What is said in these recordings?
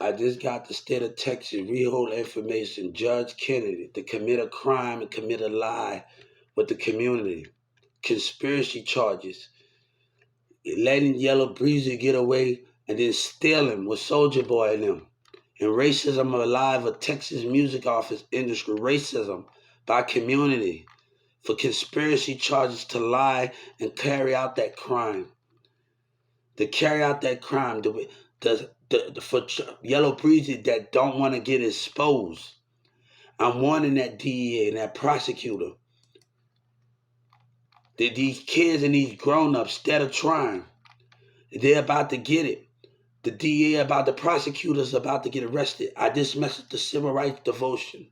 I just got the state of Texas rehold information. Judge Kennedy to commit a crime and commit a lie with the community. Conspiracy charges. Letting Yellow Breezy get away and then stealing with Soldier Boy and them. And racism alive of Texas music office industry. Racism by community for conspiracy charges to lie and carry out that crime. To carry out that crime. For Yellow Breezy that don't want to get exposed. I'm warning that DEA and that prosecutor that these kids and these grown-ups, instead of trying, they're about to get it. The DEA about the prosecutors about to get arrested. I just messaged the civil rights devotion.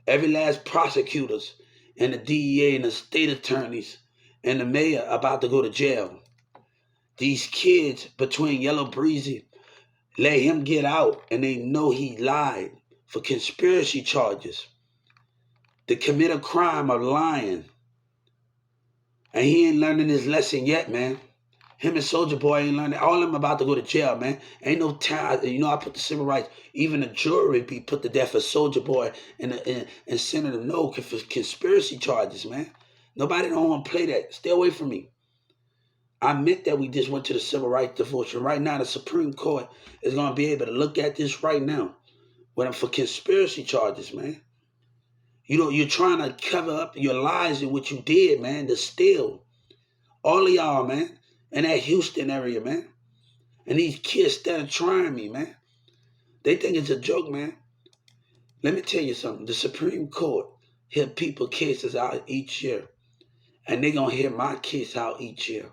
Every last prosecutors and the DEA and the state attorneys and the mayor about to go to jail. These kids between Yellow Breezy let him get out and they know he lied for conspiracy charges to commit a crime of lying. And he ain't learning his lesson yet, man. Him and Soldier Boy ain't learning. All of them about to go to jail, man. Ain't no time. You know, I put the civil rights. Even the jury be put to death for Soldier Boy and Senator No for conspiracy charges, man. Nobody don't want to play that. Stay away from me. I meant that we just went to the civil rights devotion. Right now, the Supreme Court is going to be able to look at this right now for conspiracy charges, man. You know, you're trying to cover up your lies and what you did, man, to steal. All of y'all, man, in that Houston area, man. And these kids instead of trying me, man. They think it's a joke, man. Let me tell you something. The Supreme Court hear people cases out each year. And they going to hear my case out each year.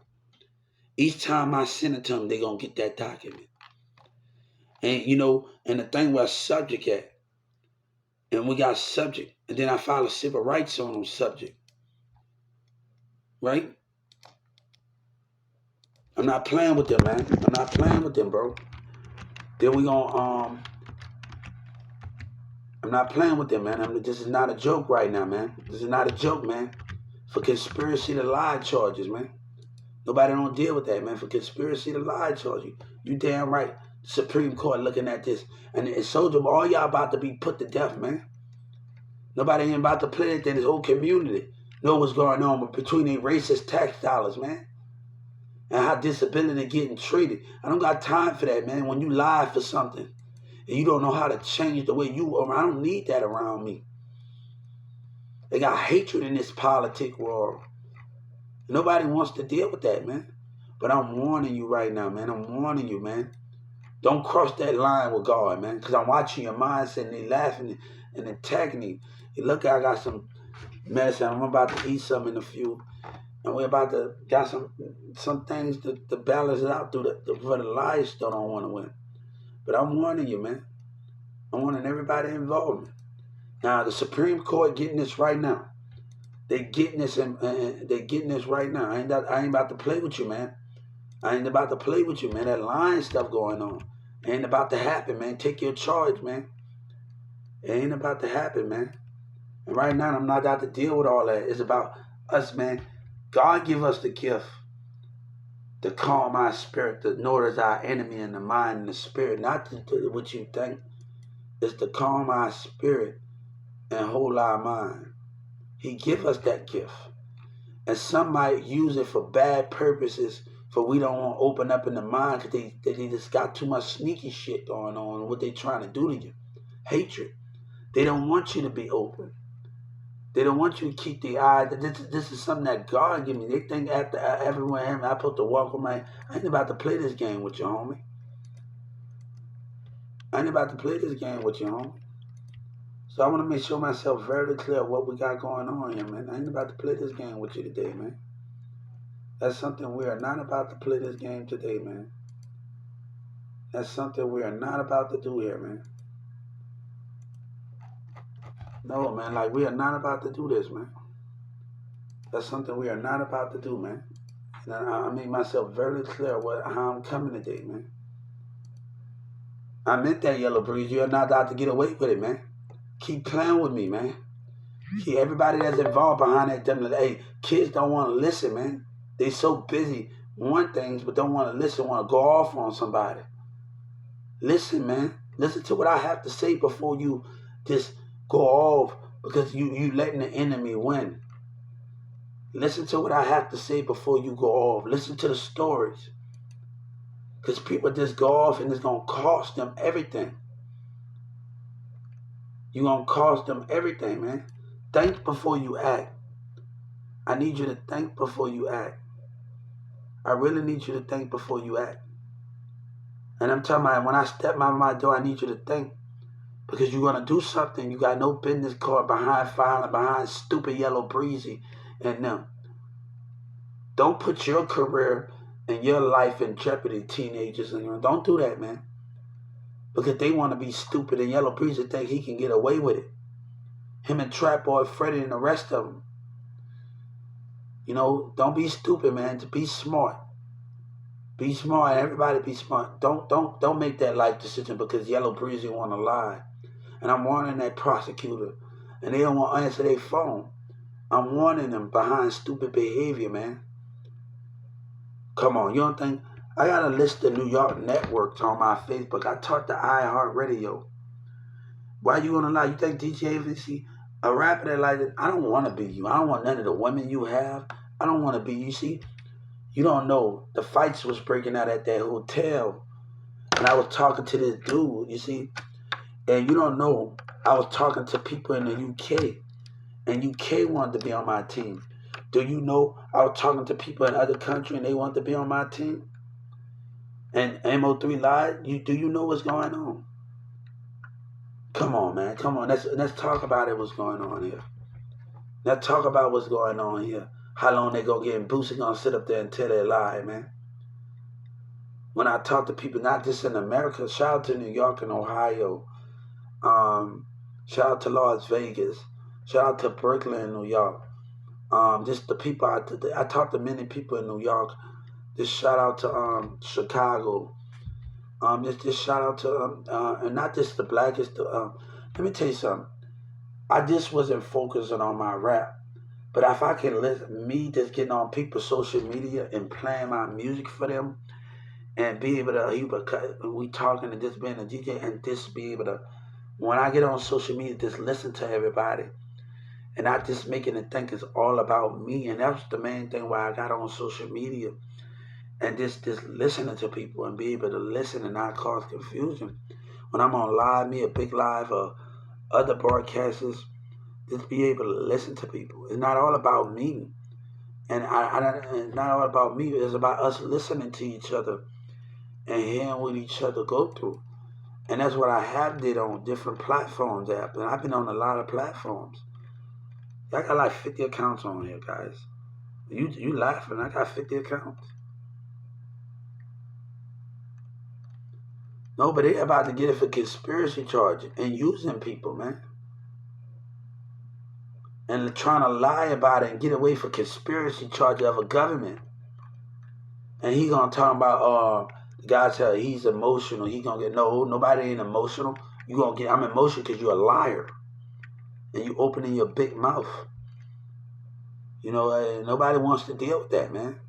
Each time I send it to them, they going to get that document. And, you know, and the thing where subject at, and we got subject, and then I file a civil rights on them subject. Right? I'm not playing with them, man. I'm not playing with them, bro. Then we gonna, I'm not playing with them, man. This is not a joke right now, man. This is not a joke, man. For conspiracy to lie charges, man. Nobody don't deal with that, man. For conspiracy to lie charges. You damn right. The Supreme Court looking at this. And Soldier, all y'all about to be put to death, man. Nobody ain't about to play it in this whole community. Know what's going on between these racist tax dollars, man. And how disability getting treated. I don't got time for that, man. When you lie for something and you don't know how to change the way you are, I don't need that around me. They got hatred in this politic world. Nobody wants to deal with that, man. But I'm warning you right now, man. I'm warning you, man. Don't cross that line with God, man. Because I'm watching your mindset and they laughing and attacking you. Look, I got some medicine. I'm about to eat some in a few. And we're about to got some things to balance it out through for the lies still don't want to win. But I'm warning you, man. I'm warning everybody involved. Now the Supreme Court getting this right now. They getting this and they getting this right now. I ain't about to play with you, man. I ain't about to play with you, man. That lying stuff going on. It ain't about to happen, man. Take your charge, man. It ain't about to happen, man. And right now I'm not out to deal with all that. It's about us, man. God give us the gift to calm our spirit, to know there's our enemy in the mind and the spirit, not to what you think. It's to calm our spirit and hold our mind. He give us that gift. And some might use it for bad purposes, for we don't want to open up in the mind because they just got too much sneaky shit going on, what they trying to do to you. Hatred. They don't want you to be open. They don't want you to keep the eye. This is something that God give me. They think after everyone I put the walk on my. I ain't about to play this game with you, homie. I ain't about to play this game with you, homie. So I want to make sure myself very clear what we got going on here, man. I ain't about to play this game with you today, man. That's something we are not about to play this game today, man. That's something we are not about to do here, man. No, man, like we are not about to do this, man. That's something we are not about to do, man. And I made myself very clear how I'm coming today, man. I meant that, Yellow Breeze. You're not out to get away with it, man. Keep playing with me, man. Everybody that's involved behind that, hey, kids don't want to listen, man. They so busy wanting things, but don't want to listen, want to go off on somebody. Listen, man. Listen to what I have to say before you just go off because you letting the enemy win. Listen to what I have to say before you go off. Listen to the stories. Because people just go off and it's going to cost them everything. You're going to cost them everything, man. Think before you act. I need you to think before you act. I really need you to think before you act. And I'm telling you, when I step out my door, I need you to think. Because you're going to do something you got no business caught behind filing, behind stupid Yellow Breezy and them. Don't put your career and your life in jeopardy, teenagers. And don't do that, man. Because they want to be stupid and Yellow Breezy think he can get away with it. Him and Trap Boy Freddy and the rest of them. You know, don't be stupid, man. Be smart. Be smart. Everybody be smart. Don't make that life decision because Yellow Breezy want to lie. And I'm warning that prosecutor. And they don't want to answer their phone. I'm warning them behind stupid behavior, man. Come on, you don't think... I got a list of New York networks on my Facebook. I talked to iHeartRadio. Why you gonna lie? You think DJ AVC, a rapper that like that? I don't want to be you. I don't want none of the women you have. I don't want to be you. See, you don't know. The fights was breaking out at that hotel. And I was talking to this dude, you see. And you don't know, I was talking to people in the UK. And UK wanted to be on my team. Do you know I was talking to people in other countries and they want to be on my team? And MO3 lied? Do you know what's going on? Come on, man. Come on. Let's talk about it, what's going on here. Let's talk about what's going on here. How long they gonna get and Boosie gonna sit up there and tell they lie, man. When I talk to people, not just in America, shout out to New York and Ohio. Shout out to Las Vegas. Shout out to Brooklyn and New York. Just the people I talked to many people in New York. Just shout out to Chicago. Just shout out to and not just the blackest. Let me tell you something. I just wasn't focusing on my rap, but if I can listen, me just getting on people's social media and playing my music for them, and be able to we talking and just being a DJ and just be able to, when I get on social media, just listen to everybody. And not just making it think it's all about me. And that's the main thing why I got on social media. And just listening to people and be able to listen and not cause confusion. When I'm on live, me a big live or other broadcasters, just be able to listen to people. It's not all about me. And it's not all about me. It's about us listening to each other and hearing what each other go through. And that's what I have did on different platforms. And I've been on a lot of platforms. I got like 50 accounts on here, guys. You laughing. I got 50 accounts. No, but they about to get it for conspiracy charges and using people, man. And trying to lie about it and get away for conspiracy charges of a government. And he gonna talk about the guy said he's emotional. He gonna get nobody ain't emotional. You gonna get I'm emotional because you're a liar. And you opening your big mouth. You know, nobody wants to deal with that, man.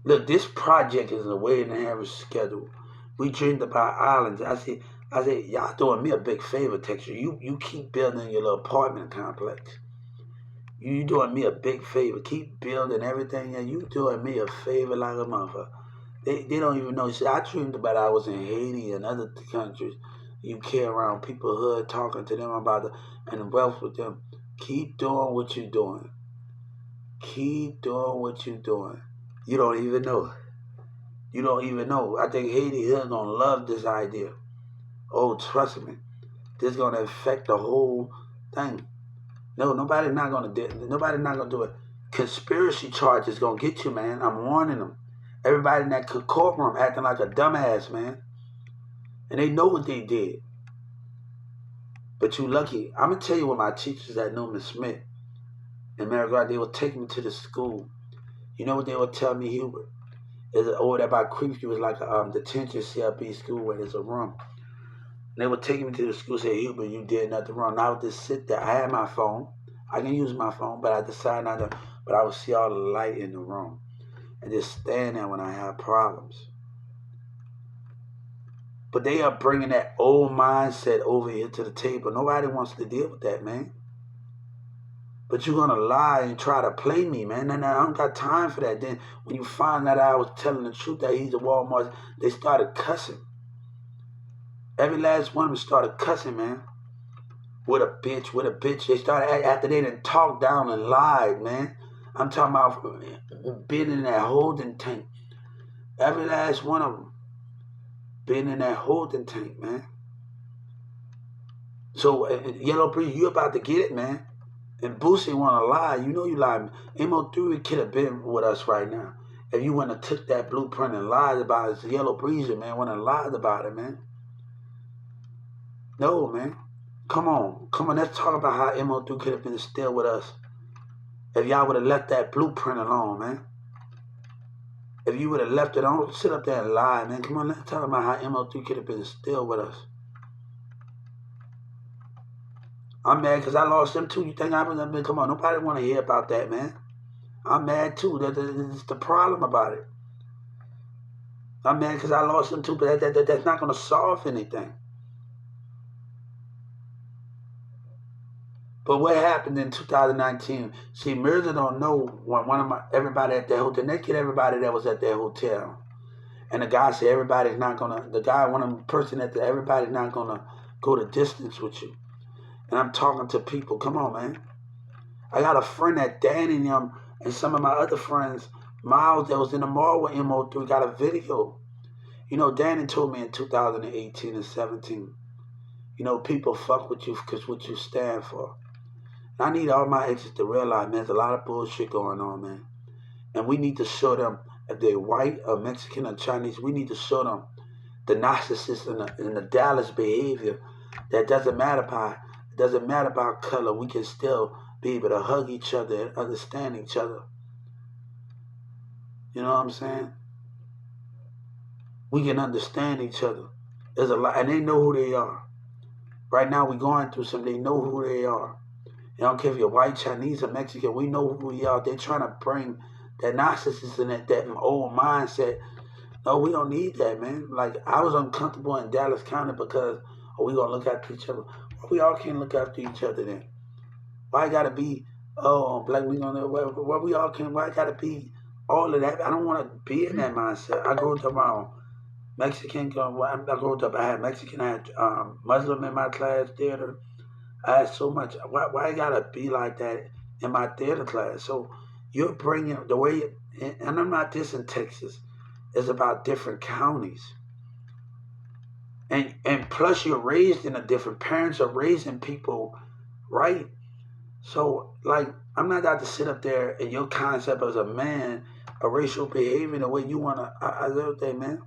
Look, this project is a way and a half schedule. We dreamed about islands. I said, y'all doing me a big favor, Texas. You keep building your little apartment complex. You doing me a big favor. Keep building everything, and you doing me a favor like a motherfucker. They don't even know. See, I dreamed about I was in Haiti and other countries. UK around people hood, talking to them about and wealth with them. Keep doing what you're doing. Keep doing what you're doing. You don't even know. You don't even know. I think Haiti is gonna love this idea. Oh, trust me. This is gonna affect the whole thing. No, nobody's not gonna do it. Conspiracy charges gonna get you, man. I'm warning them. Everybody in that courtroom acting like a dumbass, man. And they know what they did. But you lucky. I'm going to tell you what my teachers at Newman Smith and Mary God, they would take me to the school. You know what they would tell me, Hubert? Over there by Creek, it was like a detention CLP school where there's a room. And they would take me to the school and say, Hubert, you did nothing wrong. And I would just sit there. I had my phone. I can use my phone, but I decided not to. But I would see all the light in the room. and just stand there when I have problems. But they are bringing that old mindset over here to the table. Nobody wants to deal with that, man. But you're going to lie and try to play me, man. And I don't got time for that. Then when you find out I was telling the truth that he's a Walmart, they started cussing. Every last one of them started cussing, man. With a bitch. They started, after they done talked down and lied, man. I'm talking about being in that holding tank. Every last one of them been in that holding tank, man. So, Yellow Breeze, you about to get it, man. And Boosie want to lie. You know you lied. MO3 could have been with us right now. If you wouldn't have took that blueprint and lied about it, Yellow Breeze, man, wouldn't have lied about it, man. No, man. Come on. Let's talk about how MO3 could have been still with us. If y'all would have left that blueprint alone, man. If you would have left it on, sit up there and lie, man. Come on, let's talk about how MO3 could have been still with us. I'm mad because I lost them too. You think I was, come on, nobody want to hear about that, man. I'm mad too. That's the problem about it. I'm mad because I lost them too, but that's not going to solve anything. But what happened in 2019? See, Mirza don't know everybody at that hotel. They get everybody that was at that hotel. And the guy said everybody's not gonna. One of the person at everybody's not gonna go the distance with you. And I'm talking to people. Come on, man. I got a friend that Danny and them and some of my other friends, Miles, that was in the mall with MO3, got a video. You know, Danny told me in 2018 and 17. You know, people fuck with you because what you stand for. I need all my exes to realize, man, there's a lot of bullshit going on, man. And we need to show them, if they're white or Mexican or Chinese, we need to show them the narcissism and the Dallas behavior. That doesn't matter about color. We can still be able to hug each other and understand each other. You know what I'm saying? We can understand each other. There's a lot, and they know who they are. Right now, we're going through something. They know who they are. I don't care if you're white, Chinese, or Mexican. We know who we are. They're trying to bring that narcissism and that old mindset. No, we don't need that, man. Like, I was uncomfortable in Dallas County because we going to look after each other. We all can't look after each other then. Why got to be, black, we going to, why we all can't, why got to be all of that? I don't want to be in that mindset. I grew up around Mexican, I had Mexican, I had Muslim in my class, theater. I had so much. Why it gotta be like that in my theater class? So you're bringing the way, and I'm not this in Texas. It's about different counties, and plus you're raised in a different. Parents are raising people, right? So like I'm not got to sit up there and your concept as a man, a racial behavior the way you wanna. I love that, man.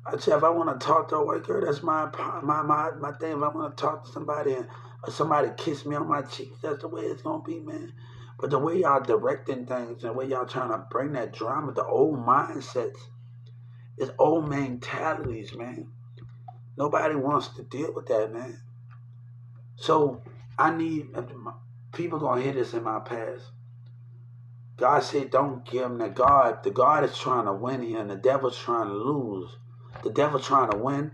I said if I want to talk to a white girl, that's my thing. If I want to talk to somebody and somebody kiss me on my cheeks, that's the way it's gonna be, man. But the way y'all directing things and the way y'all trying to bring that drama, the old mindsets, it's old mentalities, man. Nobody wants to deal with that, man. So I need people gonna hear this in my past. God said, don't give them that. The God is trying to win here, and the devil's trying to lose. The devil's trying to win,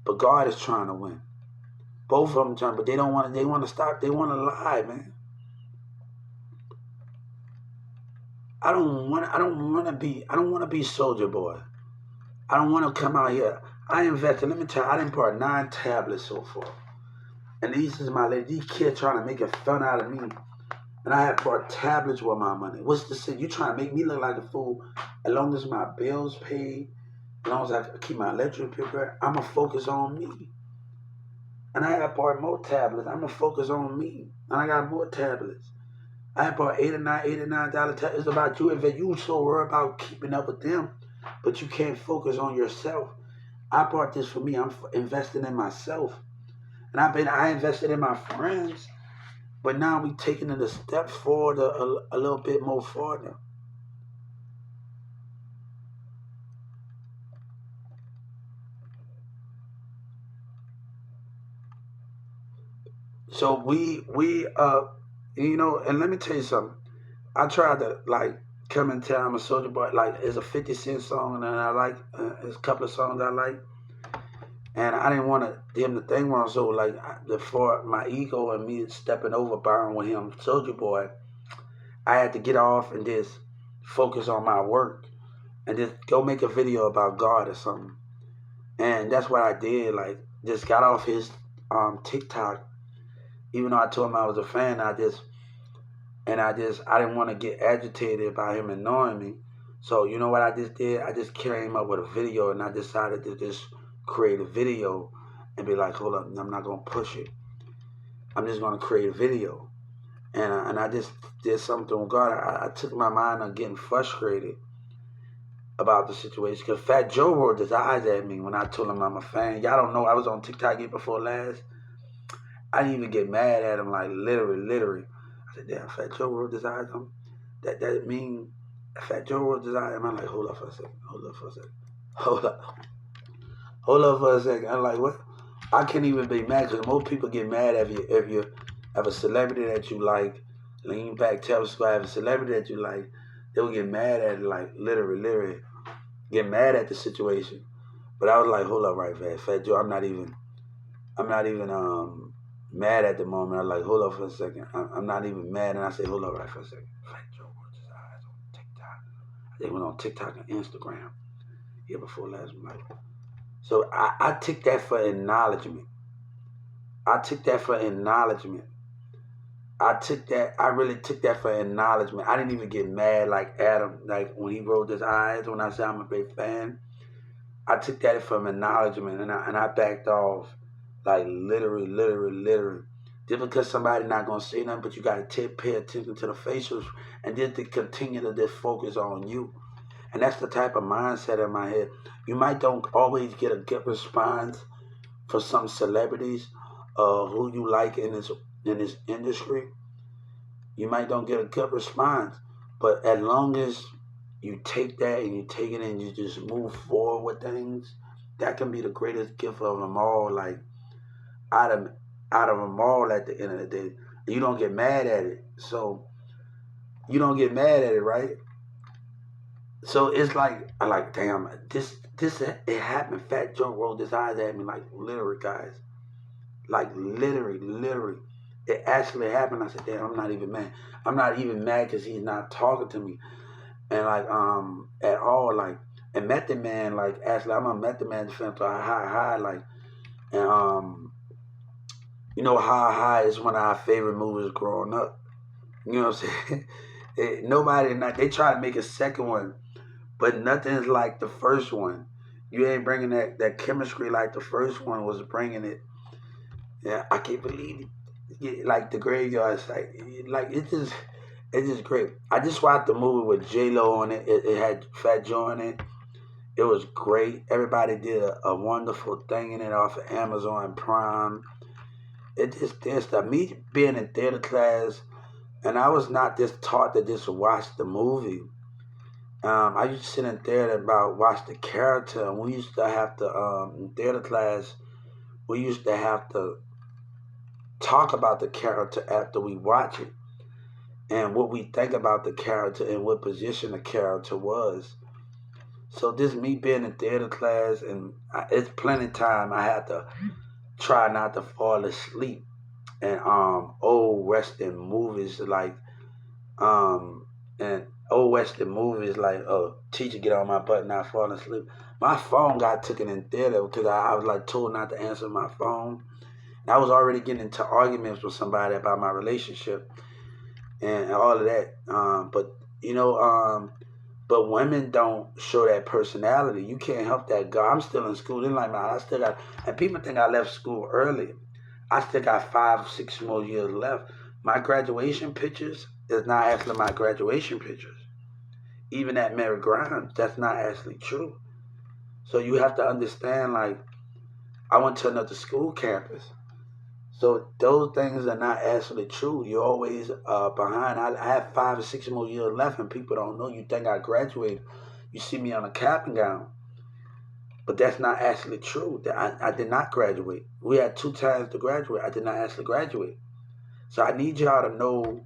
but God is trying to win. Both of them trying, but they don't want to. They want to stop. They want to lie, man. I don't want to be Soldier Boy. I don't want to come out here. I invested. Let me tell you, I didn't bought 9 tablets so far, and these kids trying to make a fun out of me. And I have bought tablets with my money. What's the sin? You trying to make me look like a fool? As long as my bills paid, as long as I keep my electric bill, I'ma focus on me. And I got bought more tablets. I'ma focus on me. And I got more tablets. I bought $89 tablets. It's about you. If you so worried about keeping up with them, but you can't focus on yourself. I bought this for me. I'm investing in myself. And I invested in my friends. But now we taking it a step forward, a little bit more farther. So we and let me tell you something. I tried to come and tell I'm a soldier boy. Like, it's a 50 Cent song, and I like, there's a couple of songs I like. And I didn't want him to think wrong, so like before my ego and me stepping over bound with him, Soldier Boy, I had to get off and just focus on my work and just go make a video about God or something. And that's what I did. Like, just got off his TikTok, even though I told him I was a fan. I didn't want to get agitated about him annoying me. So you know what I just did? I just came up with a video, and I decided to just create a video and be like, hold up, I'm not gonna push it. I'm just gonna create a video, and I just did something with God. I took my mind on getting frustrated about the situation because Fat Joe rolled his eyes at me when I told him I'm a fan. Y'all don't know I was on TikTok year before last. I didn't even get mad at him, like literally. I said, damn, Fat Joe rolled his eyes on me. That mean Fat Joe rolled his eyes. And I'm like, hold up for a second. I'm like, what? I can't even be mad because most people get mad if you have a celebrity that you like. Lean back, tell us have a celebrity that you like. They'll get mad at it, like literally get mad at the situation. But I was like, hold up, right, Fat Joe. I'm not even mad at the moment. I was like, hold up for a second. I'm not even mad, and I say, hold up, right for a second. Fat Joe rolled his eyes on TikTok. They went on TikTok and Instagram year before last month. So I took that for acknowledgement. I really took that for acknowledgement. I didn't even get mad like Adam, like when he rolled his eyes when I said I'm a big fan. I took that from acknowledgement, and I backed off, like literally. Just because somebody not gonna say nothing, but you gotta pay attention to the facials and just to continue to just focus on you. And that's the type of mindset in my head. You might don't always get a good response for some celebrities who you like in this industry. You might don't get a good response, but as long as you take that and you take it and you just move forward with things, that can be the greatest gift of them all. Like out of them all, at the end of the day, you don't get mad at it. So you don't get mad at it, right? So it's like, I like, damn, this it happened. Fat Joe rolled his eyes at me, like literally, guys. Like literally. It actually happened. I said, damn, I'm not even mad. I'm not even mad because he's not talking to me. And like, at all, like, and Method Man, like, actually, I'm a Method Man fan to High, like, and, you know, High is one of our favorite movies growing up. You know what I'm saying? They try to make a second one, but nothing's like the first one. You ain't bringing that chemistry like the first one was bringing it. Yeah, I can't believe it. Yeah, like the graveyard site, like it's just great. I just watched the movie with J-Lo on it. It had Fat Joe in it. It was great. Everybody did a wonderful thing in it off of Amazon Prime. It just did stuff. Me being in theater class, and I was not just taught to just watch the movie. I used to sit in theater and watch the character, and we used to have to, in theater class, we used to have to talk about the character after we watch it and what we think about the character and what position the character was. So this me being in theater class, and it's plenty of time I had to try not to fall asleep. And old Western movies like teacher get on my butt not falling asleep. My phone got taken in theater because I was like told not to answer my phone. And I was already getting into arguments with somebody about my relationship and all of that. But you know, but women don't show that personality. You can't help that. Girl, I'm still in school. They're like, man, I still got. And people think I left school early. I still got 5, 6 more years left. My graduation pictures is not actually my graduation pictures. Even at Mary Grimes, that's not actually true. So you have to understand, like, I went to another school campus. So those things are not actually true. You're always behind. I have 5 or 6 more years left, and people don't know. You think I graduated. You see me on a cap and gown. But that's not actually true. I did not graduate. We had 2 times to graduate. I did not actually graduate. So I need y'all to know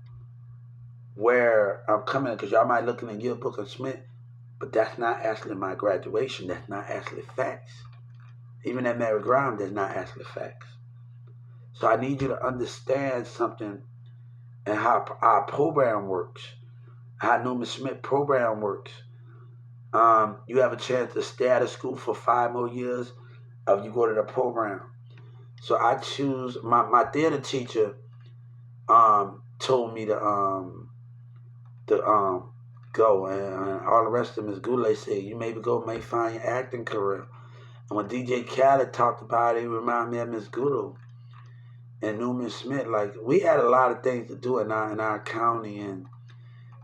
where I'm coming, because y'all might look in the yearbook of Smith, but that's not actually my graduation. That's not actually facts. Even at Mary Graham, that's not actually facts. So I need you to understand something and how our program works, how Newman Smith program works. You have a chance to stay out of school for 5 more years if you go to the program. So I choose, my theater teacher told me to go, and all the rest of Ms. Goulet said, you maybe may find your acting career. And when DJ Khaled talked about it, it reminded me of Ms. Goulet and Newman Smith. Like, we had a lot of things to do in our county, and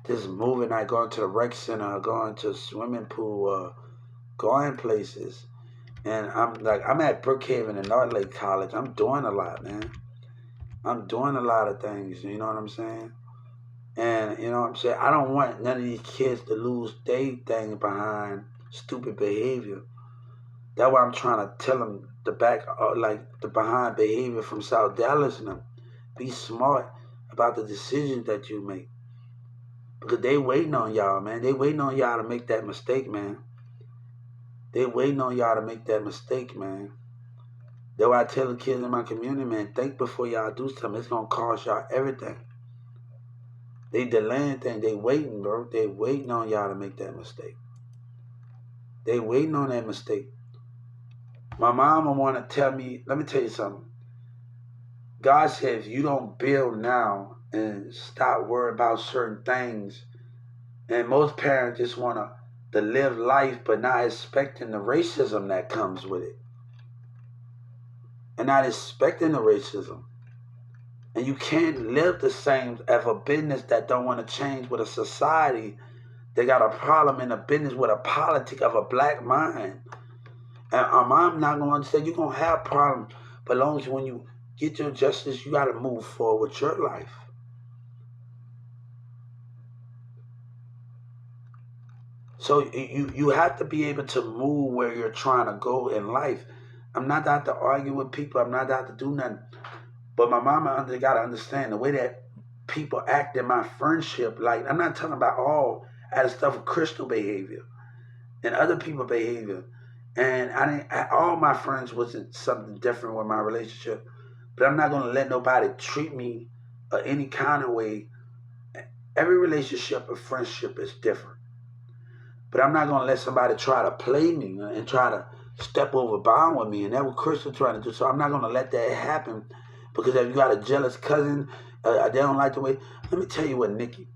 just moving, like going to the rec center, going to a swimming pool, going places. And I'm at Brookhaven and North Lake College. I'm doing a lot, man. I'm doing a lot of things, you know what I'm saying? And, you know what I'm saying? I don't want none of these kids to lose their thing behind stupid behavior. That's why I'm trying to tell them the behind behavior from South Dallas and them. Be smart about the decisions that you make. Because they waiting on y'all, man. They waiting on y'all to make that mistake, man. They waiting on y'all to make that mistake, man. That's why I tell the kids in my community, man, think before y'all do something. It's going to cost y'all everything. They delaying things. They waiting, bro. They waiting on y'all to make that mistake. They waiting on that mistake. My mama want to tell me, let me tell you something. God said if you don't build now and stop worrying about certain things, and most parents just want to live life but not expecting the racism that comes with it. And not expecting the racism. And you can't live the same as a business that don't want to change with a society that got a problem in a business with a politic of a black mind. And I'm not going to say you're going to have problems, but as long as when you get your justice, you got to move forward with your life. So you have to be able to move where you're trying to go in life. I'm not out to argue with people. I'm not out to do nothing. But my mama got to understand the way that people act in my friendship. Like, I'm not talking about all that stuff of crystal behavior and other people behavior. And all my friends wasn't something different with my relationship. But I'm not going to let nobody treat me any kind of way. Every relationship or friendship is different. But I'm not going to let somebody try to play me and try to step over bound with me. And that's what Crystal trying to do. So I'm not going to let that happen. Because if you got a jealous cousin, they don't like the way. Let me tell you what, Nikki.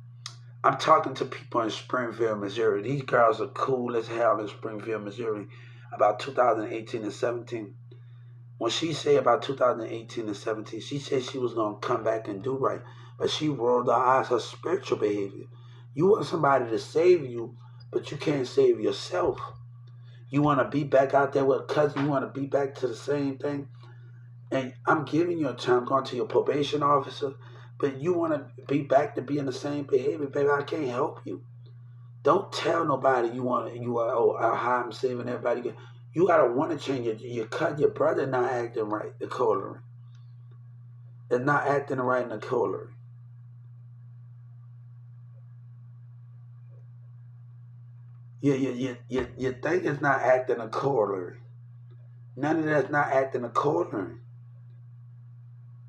I'm talking to people in Springfield, Missouri. These girls are cool as hell in Springfield, Missouri. About 2018 and 17. When she said about 2018 and 17, she said she was going to come back and do right. But she rolled her eyes, her spiritual behavior. You want somebody to save you, but you can't save yourself. You want to be back out there with a cousin. You want to be back to the same thing. And I'm giving you a time, going to your probation officer, but you want to be back to being the same behavior, baby. I can't help you. Don't tell nobody how I'm saving everybody. You gotta want to change it. Your brother not acting right, the corollary. It's not acting right in the corollary. You think it's not acting a corollary. None of that's not acting a corollary.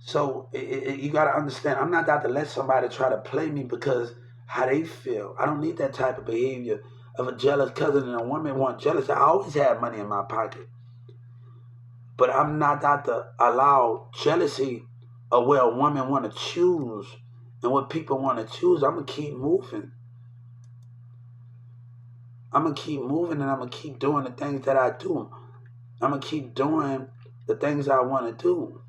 So you got to understand, I'm not out to let somebody try to play me because how they feel. I don't need that type of behavior of a jealous cousin and a woman want jealous. I always had money in my pocket. But I'm not out to allow jealousy of where a woman want to choose and what people want to choose. I'm going to keep moving. I'm going to keep moving and I'm going to keep doing the things that I do. I'm going to keep doing the things I want to do.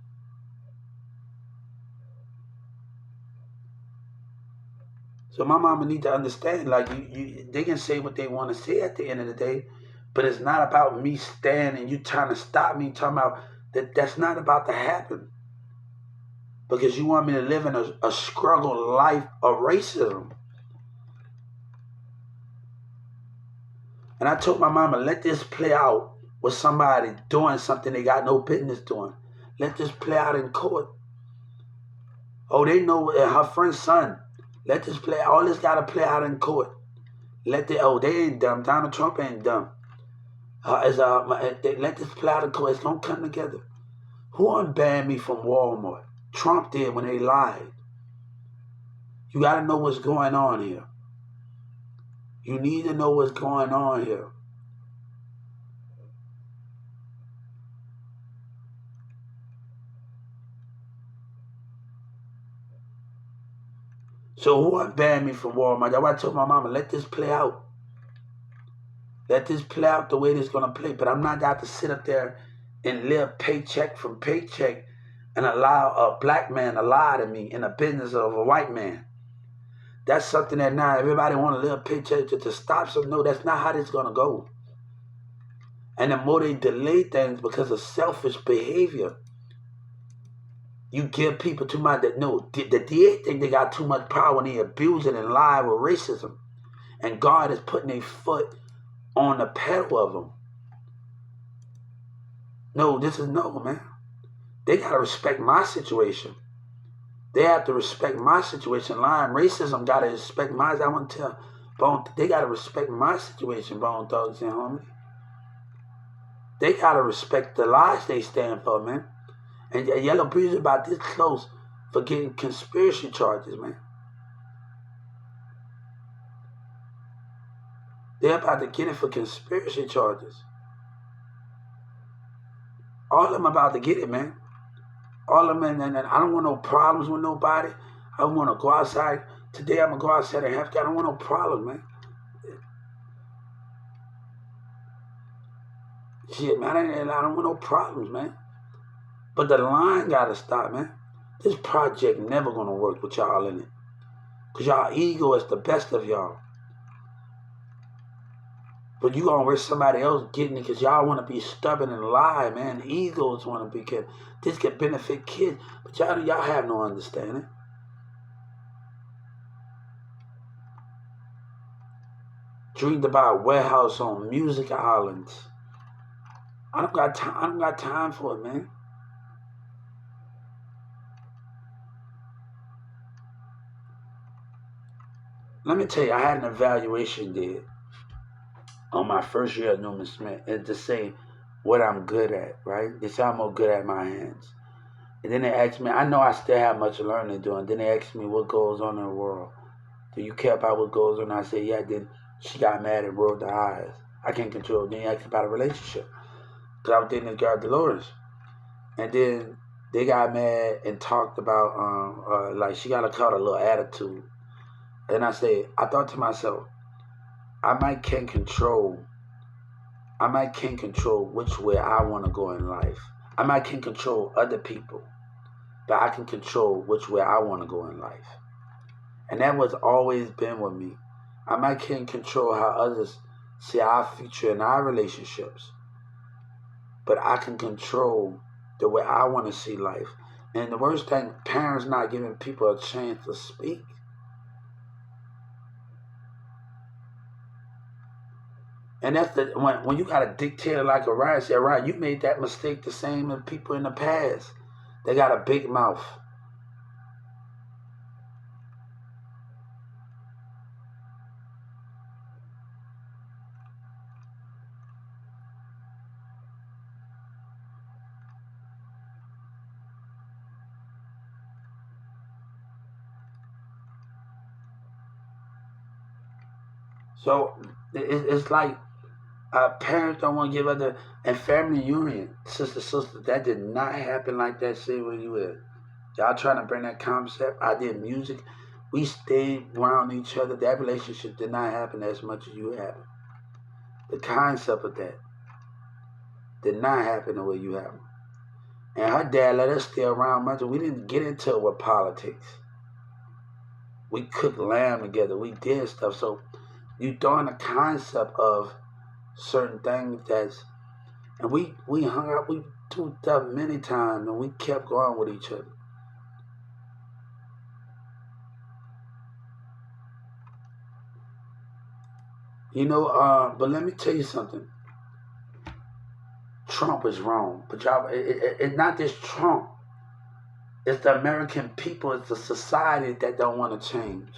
So my mama need to understand, like, they can say what they want to say at the end of the day, but it's not about me standing, you trying to stop me, talking about that's not about to happen. Because you want me to live in a struggle life of racism. And I told my mama, let this play out with somebody doing something they got no business doing. Let this play out in court. Oh, they know her friend's son Let this play. All this got to play out in court. Let the they ain't dumb. Donald Trump ain't dumb. Let this play out in court. It's gonna come together. Who unbanned me from Walmart? Trump did when they lied. You got to know what's going on here. You need to know what's going on here. So who unbanned me from Walmart? That's why I told my mama, let this play out. Let this play out the way it's going to play. But I'm not got to sit up there and live paycheck from paycheck and allow a black man to lie to me in the business of a white man. That's something that now everybody want to live paycheck to stop something. No, that's not how this is going to go. And the more they delay things because of selfish behavior, you give people too much. No, the DA think they got too much power when they abuse it and lie with racism. And God is putting a foot on the pedal of them. No, man. They got to respect my situation. They have to respect my situation. Lying, racism got to respect mine. I want to tell Bone, they got to respect my situation, Bone Thugs and Homies. They got to respect the lies they stand for, man. And Yellow Breeze about this close for getting conspiracy charges, man. They're about to get it for conspiracy charges. All of them about to get it, man. All of them, and I don't want no problems with nobody. I want to go outside. Today I'm going to go outside and have to. I don't want no problems, man. Shit, man, I don't want no problems, man. But the line got to stop, man. This project never going to work with y'all in it. Because y'all ego is the best of y'all. But you going to risk somebody else getting it because y'all want to be stubborn and lie, man. Egos want to be kids. This can benefit kids. But y'all have no understanding. Dreamed about warehouse on music islands. I don't got time for it, man. Let me tell you, I had an evaluation did on my first year at Newman Smith, and to say what I'm good at, right? They say I'm more good at my hands. And then they asked me, I know I still have much learning to do, and then they asked me what goes on in the world. Do you care about what goes on? I said, yeah. Then she got mad and rolled her eyes. I can't control it. Then he asked about a relationship. Because I was dating this girl, Dolores. And then they got mad and talked about, like she got a little attitude. And I said, I thought to myself, I might can't control which way I want to go in life. I might can't control other people, but I can control which way I want to go in life. And that was always been with me. I might can't control how others see our future in our relationships, but I can control the way I want to see life. And the worst thing, parents not giving people a chance to speak. And that's when you got a dictator like Orion, say, Orion, you made that mistake the same as people in the past. They got a big mouth. So it's like parents don't want to give other, and family union, sister, that did not happen like that. Say where you at. Y'all trying to bring that concept. I did music. We stayed around each other. That relationship did not happen as much as you have. The concept of that did not happen the way you have. And her dad let us stay around much. We didn't get into it with politics. We cooked lamb together. We did stuff. So you throwing the concept of certain things and we hung out, we do stuff many times, and we kept going with each other. You know, but let me tell you something. Trump is wrong, but y'all, it's not just Trump. It's the American people. It's the society that don't want to change.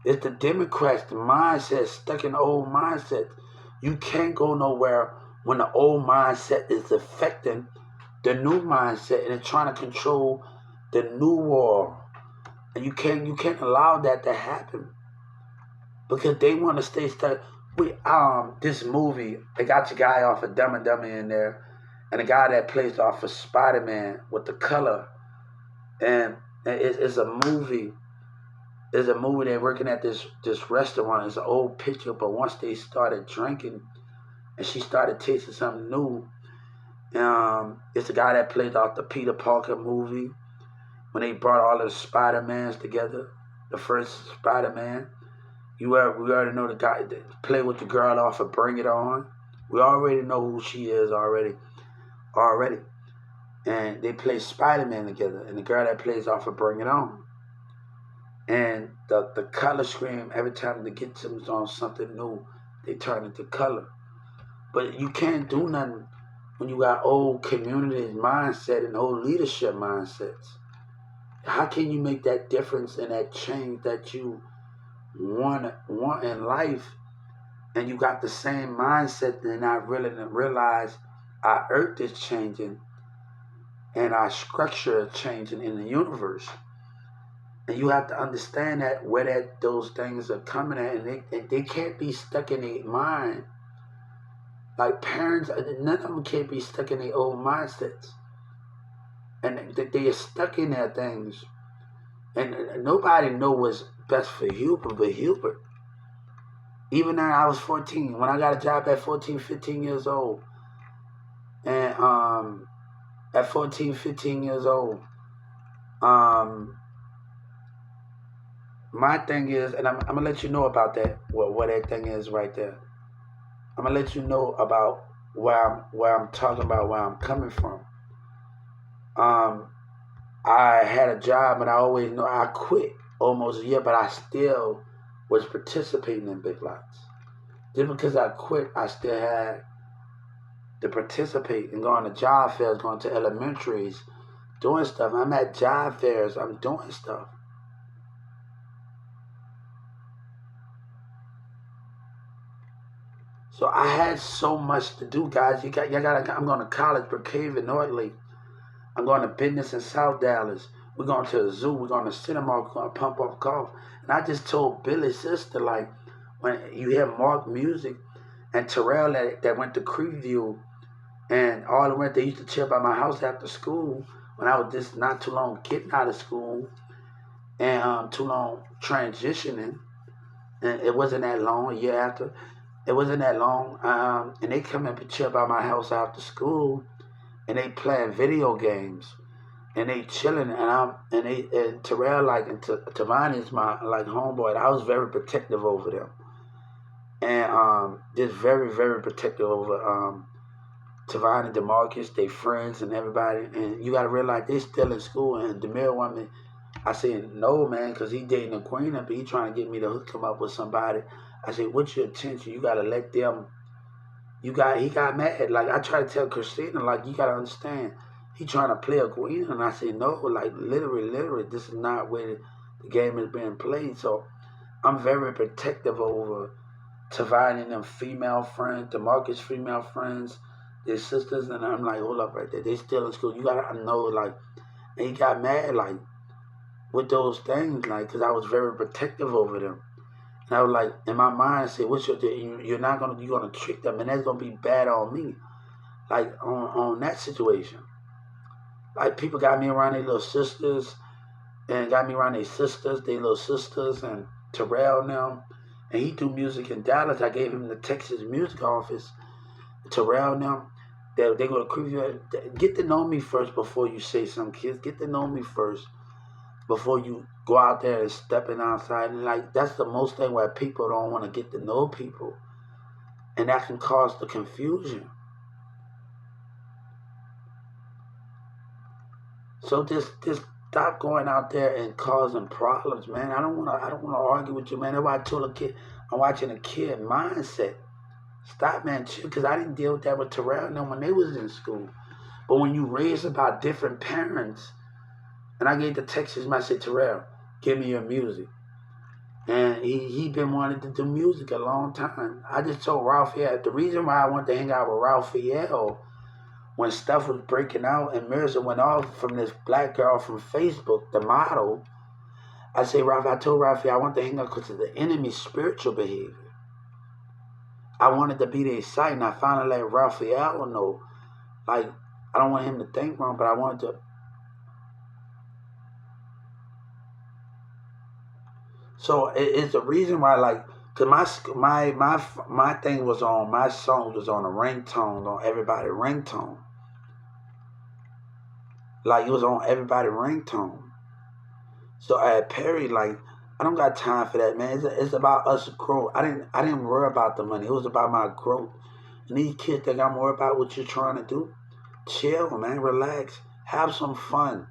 It's the Democrats, the mindset, stuck in the old mindset. You can't go nowhere when the old mindset is affecting the new mindset and it's trying to control the new world. And you can't allow that to happen because they want to stay stuck. This movie, they got your guy off of Dumb and Dumber in there, and the guy that plays off of Spider-Man with the color, and it's a movie. There's a movie they're working at this restaurant. It's an old picture, but once they started drinking and she started tasting something new, it's the guy that played off the Peter Parker movie when they brought all of the Spider-Mans together, the first Spider-Man. We already know the guy that played with the girl off of Bring It On. We already know who she is already. And they play Spider-Man together, and the girl that plays off of Bring It On. And the color scheme, every time they get them on something new, they turn into color. But you can't do nothing when you got old community mindset and old leadership mindsets. How can you make that difference and that change that you want in life, and you got the same mindset and not really realize our earth is changing and our structure is changing in the universe? And you have to understand that where those things are coming at, and they can't be stuck in their mind. Like parents, none of them can't be stuck in their old mindsets. And they are stuck in their things. And nobody knows what's best for Hubert but Hubert. Even when I was 14, when I got a job at 14, 15 years old, and at 14, 15 years old, my thing is, and I'm going to let you know about that, what that thing is right there. I'm going to let you know about where I'm talking about, where I'm coming from. I had a job, and I always know I quit almost a year, but I still was participating in Big Lots. Just because I quit, I still had to participate and going to job fairs, going to elementaries, doing stuff. I'm at job fairs, I'm doing stuff. So I had so much to do, guys. I'm going to college, Brookhaven, Northlake. I'm going to business in South Dallas. We're going to a zoo. We're going to cinema. We're going to pump up golf. And I just told Billy's sister, like, when you hear Mark music and Terrell that went to Creeview and all the rent, they used to chill by my house after school when I was just not too long getting out of school and too long transitioning. And it wasn't that long, a year after. It wasn't that long. And they come and chill by my house after school. And they playing video games, and they chilling, and Terrell, like, and Tavani is my like homeboy. I was very protective over them, and just very, very protective over Tavani, DeMarcus, they friends and everybody. And you gotta realize they still in school. And Demir wanted me. I said no, man, because he dating a queen up, he trying to get me to hook him up with somebody. I said, what's your attention? You gotta let them. He got mad. Like, I tried to tell Christina, like, you got to understand, he trying to play a queen. And I said, no, like, literally, this is not where the game is being played. So I'm very protective over Tavine and them female friends, DeMarcus female friends, their sisters. And I'm like, hold up right there. They still in school. You got to know, like, and he got mad, like, with those things, like, because I was very protective over them. And I was like, in my mind, I said, you're gonna trick them, and that's gonna be bad on me. Like, on that situation. Like, people got me around their little sisters, and got me around their little sisters, and Terrell and them. And he do music in Dallas. I gave him the Texas music office. Terrell and them, they're gonna creep. Get to know me first before you say something, kids. Get to know me first before you go out there and stepping outside. And like, that's the most thing where people don't want to get to know people. And that can cause the confusion. So just stop going out there and causing problems, man. I don't wanna argue with you, man. That's why I told a kid, I'm watching a kid mindset. Stop, man, chill, because I didn't deal with that with Terrell and them when they was in school. But when you raise about different parents, and I gave the Texas message, Terrell, give me your music. And he been wanting to do music a long time. I just told Raphael, the reason why I wanted to hang out with Raphael when stuff was breaking out and Mirza went off from this black girl from Facebook, the model, I told Raphael I want to hang out because of the enemy's spiritual behavior. I wanted to be there exciting. I finally let Raphael know, like, I don't want him to think wrong, but I wanted to. So it's the reason why, like, cause my thing was on, my song was on a ringtone, on everybody ringtone. Like, it was on everybody ringtone. So at Perry, like, I don't got time for that, man. It's about us growth. I didn't worry about the money. It was about my growth. And these kids think I'm worried about what you're trying to do. Chill, man. Relax. Have some fun.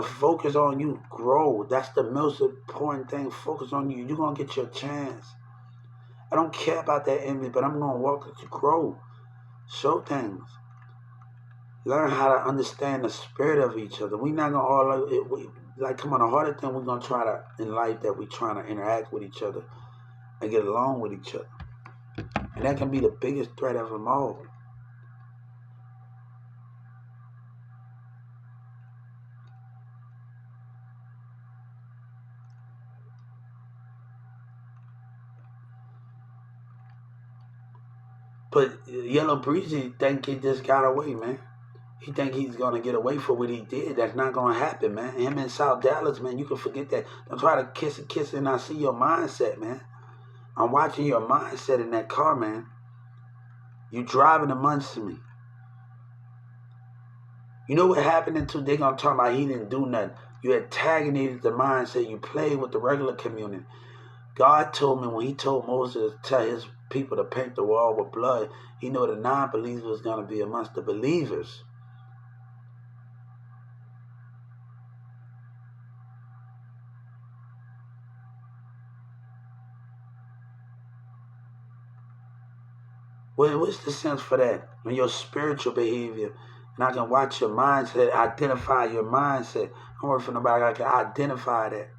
Focus on you. Grow. That's the most important thing. Focus on you. You're going to get your chance. I don't care about that envy, but I'm going to walk to grow. Show things. Learn how to understand the spirit of each other. We're not going to all... come on, the harder thing we're going to try to, in life, that we're trying to interact with each other and get along with each other. And that can be the biggest threat of them all. But Yellow Breezy think he just got away, man. He think he's going to get away for what he did. That's not going to happen, man. Him in South Dallas, man, you can forget that. Don't try to kiss it, and I see your mindset, man. I'm watching your mindset in that car, man. You driving amongst me. You know what happened until they going to talk about he didn't do nothing. You antagonized the mindset. You played with the regular community. God told me when he told Moses to tell his people to paint the wall with blood, he knew the non-believers was going to be amongst the believers. Well, what's the sense for that? When your spiritual behavior, and I can watch your mindset, identify your mindset. I don't work for nobody, I can identify that.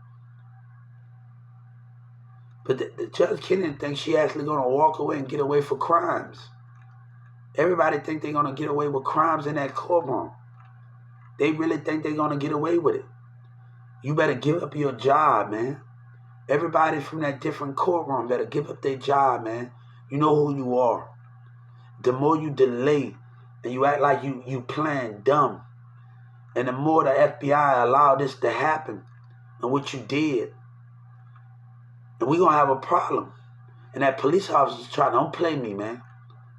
But the Judge Kennedy thinks she actually going to walk away and get away for crimes. Everybody think they're going to get away with crimes in that courtroom. They really think they're going to get away with it. You better give up your job, man. Everybody from that different courtroom better give up their job, man. You know who you are. The more you delay and you act like you playing dumb, and the more the FBI allow this to happen and what you did, and we're going to have a problem. And that police officer's trying, don't play me, man.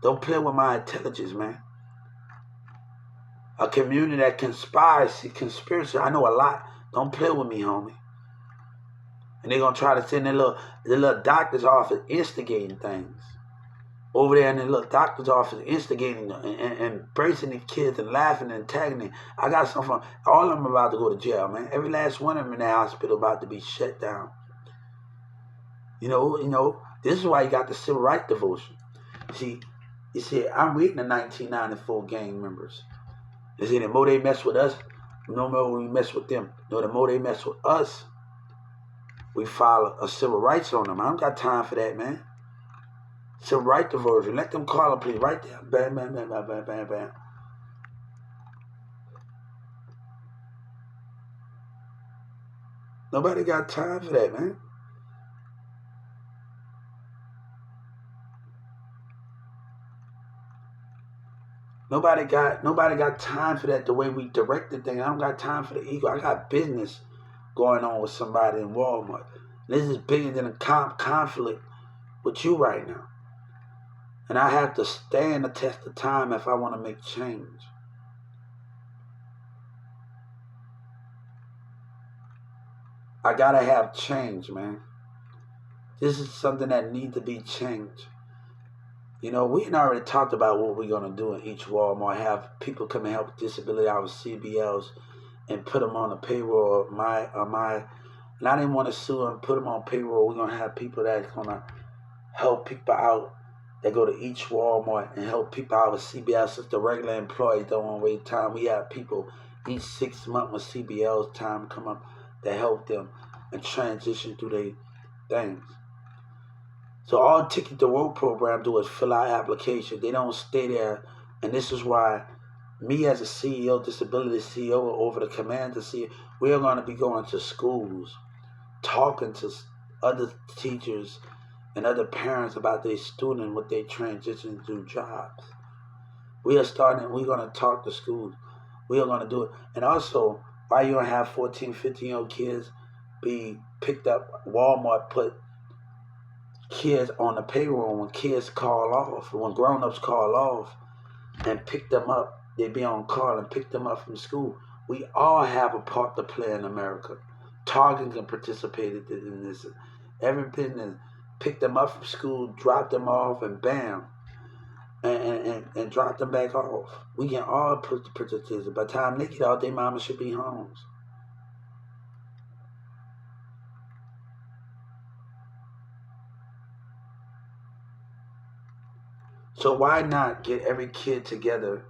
Don't play with my intelligence, man. A community that conspiracy, I know a lot. Don't play with me, homie. And they're going to try to send their little doctor's office instigating things. Over there in the little doctor's office instigating and embracing these kids and laughing and tagging them. I got some fun. All of them about to go to jail, man. Every last one of them in that hospital about to be shut down. You know, this is why you got the civil rights devotion. You see, I'm reading the 1994 gang members. You see, the more they mess with us, no more we mess with them. No, the more they mess with us, we file a civil rights on them. I don't got time for that, man. Civil rights devotion. Let them call a police right there. Bam, bam, bam, bam, bam, bam, bam. Nobody got time for that, man. Nobody got time for that, the way we direct the thing. I don't got time for the ego. I got business going on with somebody in Walmart. This is bigger than a conflict with you right now. And I have to stand the test of time if I want to make change. I got to have change, man. This is something that needs to be changed. You know, we had already talked about what we're going to do in each Walmart. Have people come and help with disability hours, CBLs, and put them on the payroll of my. And I didn't want to sue and put them on payroll. We're going to have people that's going to help people out that go to each Walmart and help people out with CBL. Since the regular employees don't want to wait time, we have people each 6 months when CBL's time come up to help them. and transition through their things. So all Ticket to Work program do is fill out application. They don't stay there. And this is why me as a CEO, disability CEO, over the commander CEO, we're going to be going to schools, talking to other teachers and other parents about their student, what they transition through jobs. We're going to talk to schools. We are going to do it. And also, why you don't have 14, 15-year-old kids be picked up, Walmart put kids on the payroll when kids call off, when grown-ups call off and pick them up. They be on call and pick them up from school. We all have a part to play in America. Target can participate in this. Everything is pick them up from school, drop them off, and bam, and drop them back off. We can all participate. By the time they get out, their mama should be home. So why not get every kid together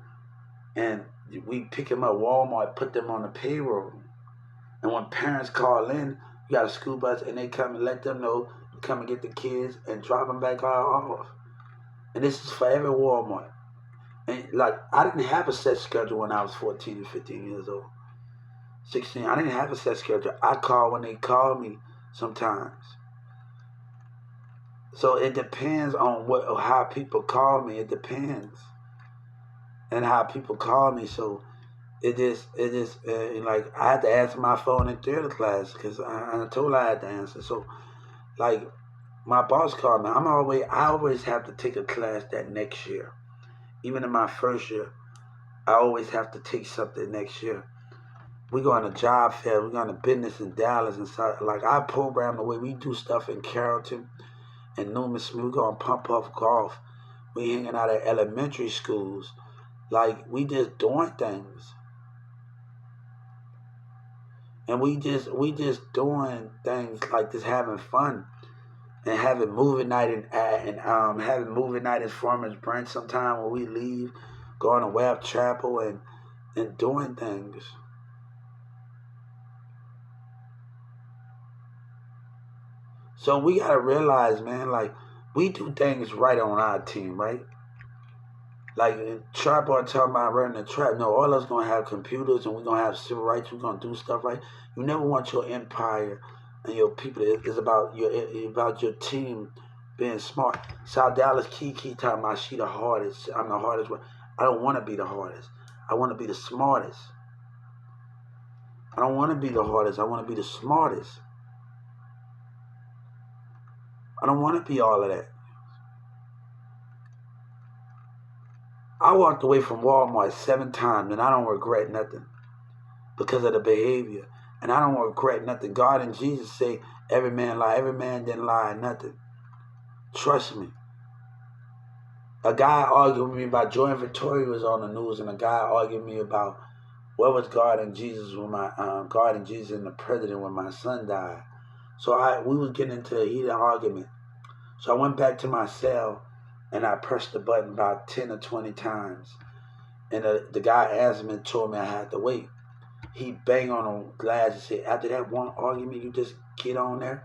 and we pick them up, Walmart, put them on the payroll. And when parents call in, you got a school bus and they come and let them know, come and get the kids and drop them back off. And this is for every Walmart. And like, I didn't have a set schedule when I was 14 and 15 years old. 16, I didn't have a set schedule. I call when they call me sometimes. So it depends on how people call me. It depends. And how people call me. So it is like I had to answer my phone in theater class because I told her I had to answer. So like my boss called me. I always have to take a class that next year. Even in my first year, I always have to take something next year. We go on a job fair. We go on a business in Dallas and so like I program the way we do stuff in Carrollton and Newman Smith. We go on Pump Up Golf. We hanging out at elementary schools. Like we just doing things. And we just doing things like this, having fun, and having movie night and having movie night at Farmers Branch sometime when we leave, going to Webb Chapel and doing things. So we gotta realize, man, like we do things right on our team, right? Like Trap are talking about running the trap. No, all of us gonna have computers and we're gonna have civil rights. We're gonna do stuff right. You never want your empire and your people. It's about your team being smart. South Dallas Kiki talking about she the hardest. I'm the hardest one. I don't want to be the hardest. I want to be the smartest. I don't want to be the hardest. I want to be the smartest. I don't want to be all of that. I walked away from Walmart 7 times and I don't regret nothing because of the behavior. And I don't regret nothing. God and Jesus say every man lie. Every man didn't lie, nothing. Trust me. A guy argued with me about Joy and Victoria was on the news, and a guy argued with me about where was God and Jesus when God and Jesus and the president when my son died. So we was getting into a heated argument. So I went back to my cell and I pressed the button about 10 or 20 times. And the guy answered me and told me I had to wait. He banged on the glass and said, after that one argument, you just get on there?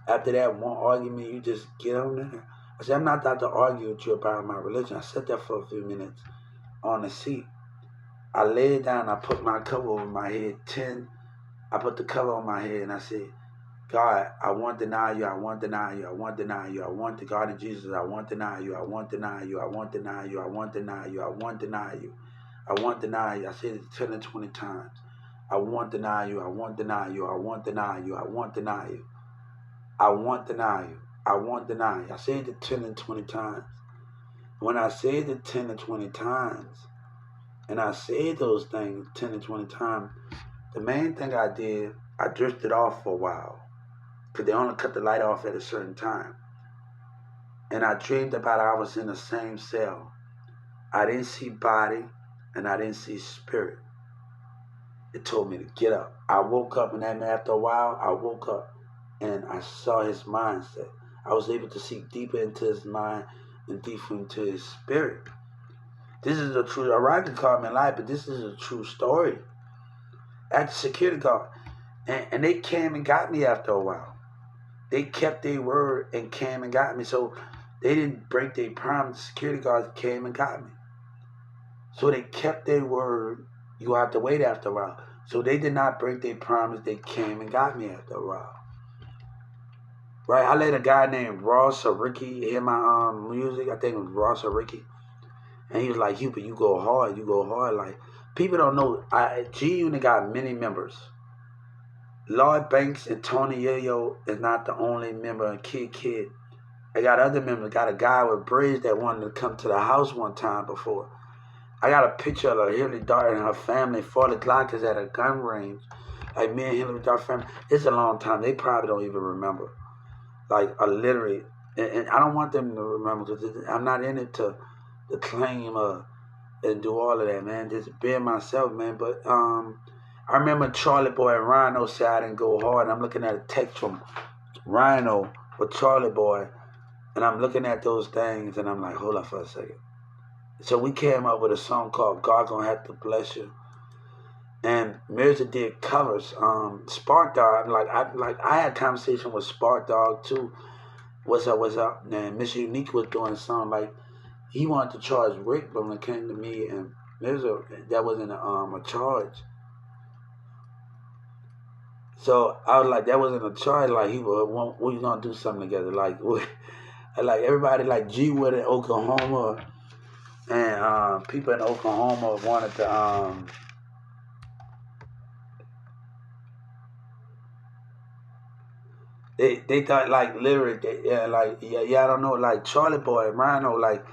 After that one argument, you just get on there? I said, I'm not out to argue with you about my religion. I sat there for a few minutes on the seat. I laid down, I put my cover over my head, I put the cover on my head and I said, God, I won't deny you, I won't deny you, I won't deny you, I want the God and Jesus, I won't deny you, I won't deny you, I won't deny you, I won't deny you, I won't deny you, I won't deny you. I said it 10 or 20 times. I won't deny you, I won't deny you, I won't deny you, I won't deny you, I won't deny you, I won't deny you. I said it 10 and 20 times. When I said it 10 and 20 times, and I said those things 10 and 20 times, the main thing I did, I drifted off for a while. Because they only cut the light off at a certain time. And I dreamed about I was in the same cell. I didn't see body and I didn't see spirit. It told me to get up. I woke up and then after a while, I woke up and I saw his mindset. I was able to see deeper into his mind and deeper into his spirit. This is a true, a can call me a lie, but this is a true story. Active security guard. And they came and got me after a while. They kept their word and came and got me. So they didn't break their promise. Security guards came and got me. So they kept their word. You have to wait after a while. So they did not break their promise. They came and got me after a while. Right? I let a guy named Ross or Ricky hear my music. I think it was Ross or Ricky. And he was like, Hubert, you go hard. You go hard. Like, people don't know. G Unit got many members. Lloyd Banks and Tony Yayo is not the only member of Kid. I got other members. Got a guy with braids that wanted to come to the house one time before. I got a picture of Hillary Dart and her family, 40 Glockers at a gun range. Like me and Hillary Dart family. It's a long time. They probably don't even remember. Like, literally. And I don't want them to remember because I'm not in it to claim and do all of that, man. Just being myself, man. But I remember Charlie Boy and Rhino said I didn't go hard. I'm looking at a text from Rhino with Charlie Boy, and I'm looking at those things, and I'm like, hold up for a second. So we came up with a song called God Gonna Have to Bless You. And Mirza did covers. Spark Dog, I had a conversation with Spark Dog too. What's up? And Miss Unique was doing something like he wanted to charge Rick, but when it came to me and Mirza, that wasn't a charge. So I was like, that wasn't a charge. Like we gonna do something together. Like everybody like G Wood in Oklahoma, and people in Oklahoma wanted to they thought like literally I don't know, like Charlie Boy, Rhino, like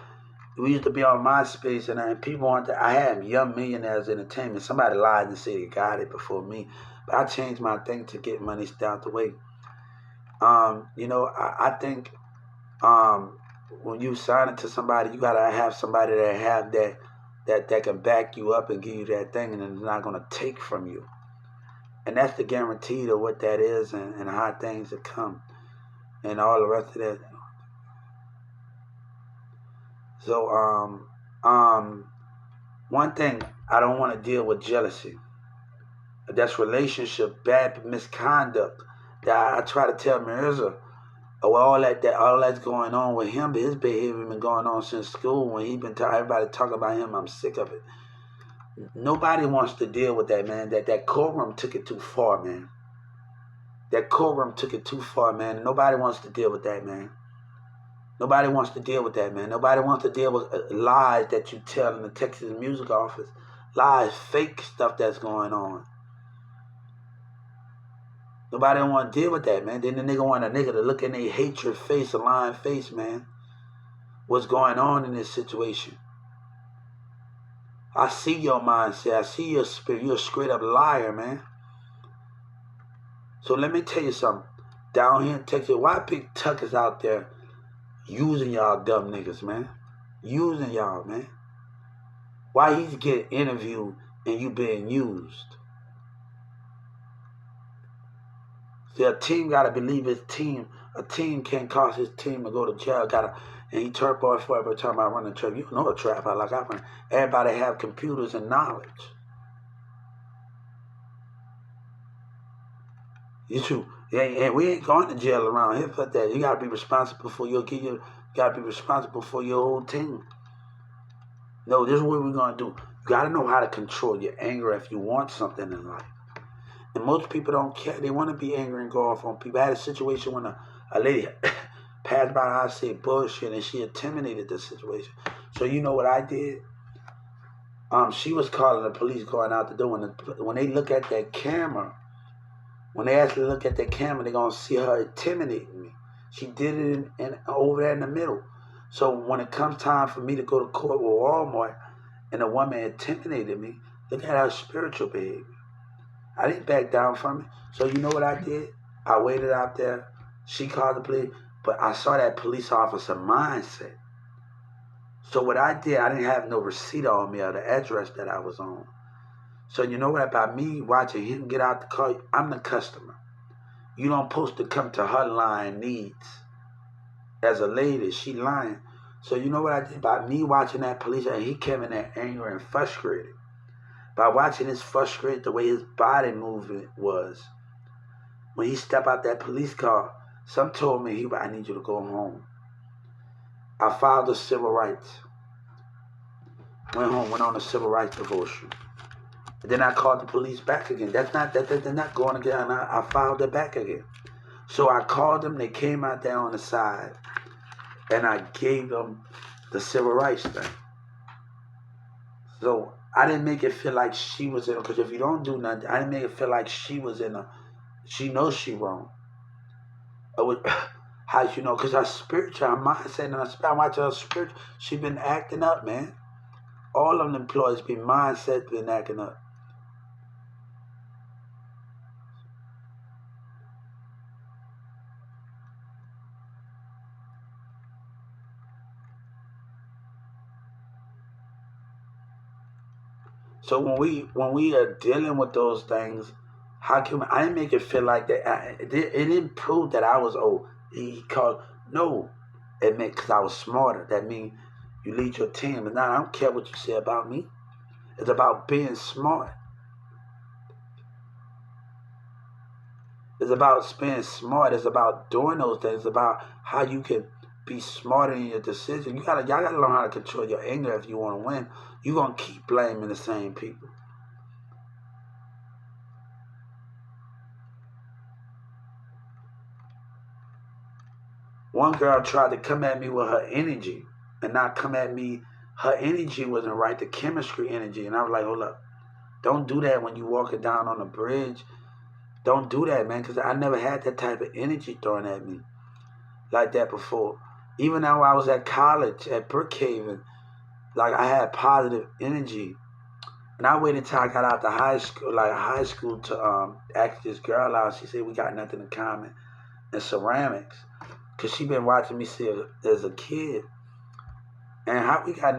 we used to be on MySpace and people wanted to, I had Young Millionaires Entertainment. Somebody lied and said they got it before me. But I changed my thing to get money out the way. I think when you sign it to somebody, you gotta have somebody that have that can back you up and give you that thing, and it's not gonna take from you. And that's the guarantee of what that is and how things will come and all the rest of that. So one thing, I don't want to deal with jealousy. That's relationship, bad misconduct. That I try to tell Mirza, all that's going on with him, his behavior been going on since school. When he been everybody talking about him, I'm sick of it. Nobody wants to deal with that, man. That courtroom took it too far, man. That courtroom took it too far, man. Nobody wants to deal with that, man. Nobody wants to deal with that, man. Nobody wants to deal with lies that you tell in the Texas music office. Lies, fake stuff that's going on. Nobody don't want to deal with that, man. Then the nigga want a nigga to look in their hatred face, a lying face, man. What's going on in this situation? I see your mindset. I see your spirit. You're a straight up liar, man. So let me tell you something. Down here in Texas, why Big Tuck is out there using y'all dumb niggas, man? Using y'all, man. Why he's getting interviewed and you being used? See, a team gotta believe his team. A team can't cause his team to go to jail. And he turf boy for every time I run a trap. You know a trap. I run. Everybody have computers and knowledge. It's true. And we ain't going to jail around here for that. You gotta be responsible for your kid. You gotta be responsible for your whole team. No, this is what we're gonna do. You gotta know how to control your anger if you want something in life. And most people don't care. They want to be angry and go off on people. I had a situation when a lady passed by and I said bullshit, and she intimidated the situation. So you know what I did? She was calling the police going out the door. When they look at that camera, when they actually look at that camera, they're going to see her intimidating me. She did it over there in the middle. So when it comes time for me to go to court with Walmart and a woman intimidated me, look at her spiritual behavior. I didn't back down from it. So you know what I did? I waited out there. She called the police. But I saw that police officer mindset. So what I did, I didn't have no receipt on me or the address that I was on. So you know what? By me watching him get out the car, I'm the customer. You don't supposed to come to her lying needs. As a lady, she lying. So you know what I did? By me watching that police, and he came in there angry and frustrated. By watching his frustrated, the way his body movement was, When he stepped out that police car, some told me, I need you to go home. I filed the civil rights. Went home, went on a civil rights devotion. And then I called the police back again. They're not going again. I filed it back again. So I called them. They came out there on the side, and I gave them the civil rights thing. So I didn't make it feel like she was in, because if you don't do nothing, I didn't make it feel like she was in a, she knows she wrong. How you know? Because her spiritual, her mindset, and her spirit, watch her spiritual, she been acting up, man. All of the employees be mindset been acting up. So when we are dealing with those things, how can I didn't make it feel like that? It didn't prove that I was he called no. It meant because I was smarter. That means you lead your team. And now I don't care what you say about me. It's about being smart. It's about being smart. It's about doing those things. It's about how you can be smarter in your decision. Y'all gotta learn how to control your anger if you want to win. You're gonna keep blaming the same people. One girl tried to come at me with her energy and not come at me. Her energy wasn't right, the chemistry energy. And I was like, hold up. Don't do that when you walking down on the bridge. Don't do that, man, because I never had that type of energy thrown at me like that before. Even though I was at college at Brookhaven, like I had positive energy. And I waited till I got out to high school to ask this girl out. She said, we got nothing in common in ceramics. Because she been watching me as a kid. And how we got